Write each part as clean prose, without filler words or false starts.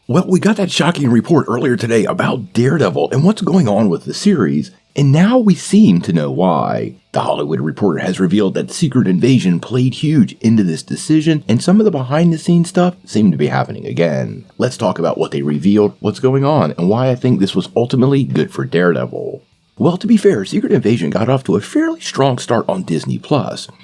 Well, we got that shocking report earlier today about Daredevil and what's going on with the series, and now we seem to know why. The Hollywood Reporter has revealed that Secret Invasion played huge into this decision, and some of the behind-the-scenes stuff seemed to be happening again. Let's talk about what they revealed, what's going on, and why I think this was ultimately good for Daredevil. Well, to be fair, Secret Invasion got off to a fairly strong start on Disney+.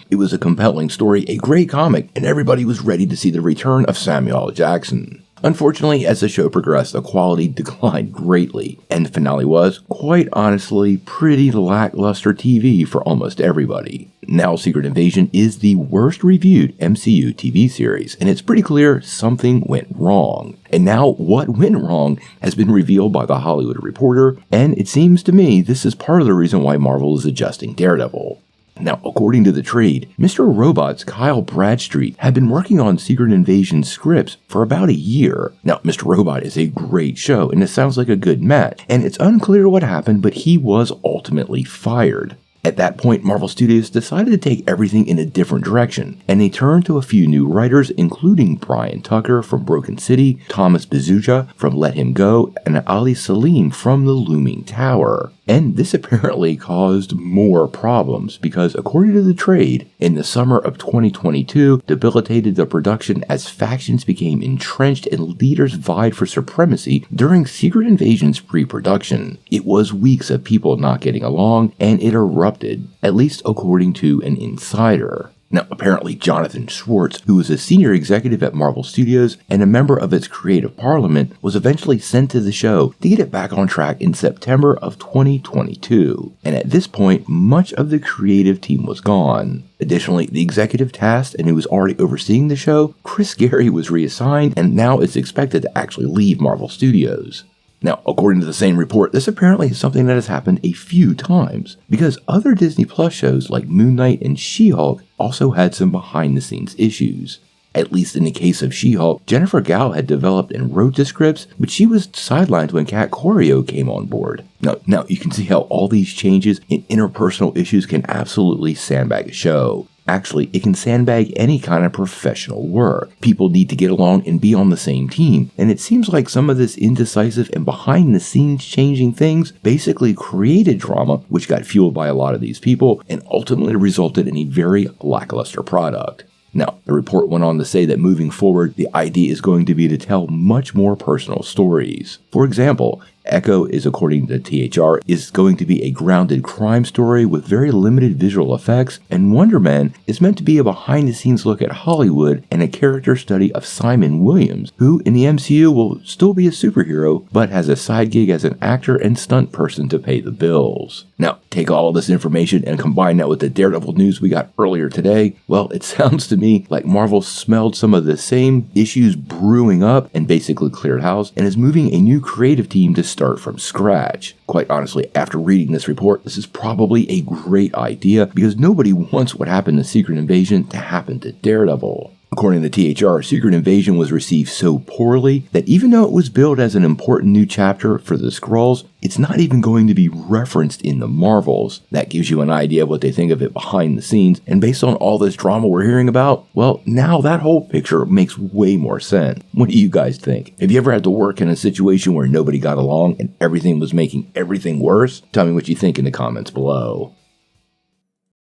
It was a compelling story, a great comic, and everybody was ready to see the return of Samuel L. Jackson. Unfortunately, as the show progressed, the quality declined greatly, and the finale was, quite honestly, pretty lackluster TV for almost everybody. Now Secret Invasion is the worst reviewed MCU TV series, and it's pretty clear something went wrong. And now what went wrong has been revealed by the Hollywood Reporter, and it seems to me this is part of the reason why Marvel is adjusting Daredevil. Now, according to the trade, Mr. Robot's Kyle Bradstreet had been working on Secret Invasion scripts for about a year. Now, Mr. Robot is a great show, and it sounds like a good match, and it's unclear what happened, but he was ultimately fired. At that point, Marvel Studios decided to take everything in a different direction, and they turned to a few new writers, including Brian Tucker from Broken City, Thomas Bezuja from Let Him Go, and Ali Salim from The Looming Tower. And this apparently caused more problems because, according to the trade, in the summer of 2022 debilitated the production as factions became entrenched and leaders vied for supremacy during Secret Invasion's pre-production. It was weeks of people not getting along, and it erupted, at least according to an insider. Now, apparently Jonathan Schwartz, who was a senior executive at Marvel Studios and a member of its creative parliament, was eventually sent to the show to get it back on track in September of 2022. And at this point, much of the creative team was gone. Additionally, the executive tasked and who was already overseeing the show, Chris Gary, was reassigned and now is expected to actually leave Marvel Studios. Now, according to the same report, this apparently is something that has happened a few times, because other Disney Plus shows like Moon Knight and She-Hulk also had some behind-the-scenes issues. At least in the case of She-Hulk, Jennifer Gao had developed and wrote the scripts, but she was sidelined when Kat Corio came on board. Now you can see how all these changes in interpersonal issues can absolutely sandbag a show. Actually, it can sandbag any kind of professional work. People need to get along and be on the same team, and it seems like some of this indecisive and behind-the-scenes changing things basically created drama, which got fueled by a lot of these people, and ultimately resulted in a very lackluster product. Now, the report went on to say that moving forward, the idea is going to be to tell much more personal stories. For example, Echo is, according to THR, is going to be a grounded crime story with very limited visual effects, and Wonder Man is meant to be a behind-the-scenes look at Hollywood and a character study of Simon Williams, who in the MCU will still be a superhero, but has a side gig as an actor and stunt person to pay the bills. Now, take all of this information and combine that with the Daredevil news we got earlier today. Well, it sounds to me like Marvel smelled some of the same issues brewing up and basically cleared house, and is moving a new creative team to start from scratch. Quite honestly, after reading this report, this is probably a great idea because nobody wants what happened to Secret Invasion to happen to Daredevil. According to THR, Secret Invasion was received so poorly that even though it was billed as an important new chapter for the Skrulls, it's not even going to be referenced in the Marvels. That gives you an idea of what they think of it behind the scenes, and based on all this drama we're hearing about, well, now that whole picture makes way more sense. What do you guys think? Have you ever had to work in a situation where nobody got along and everything was making everything worse? Tell me what you think in the comments below.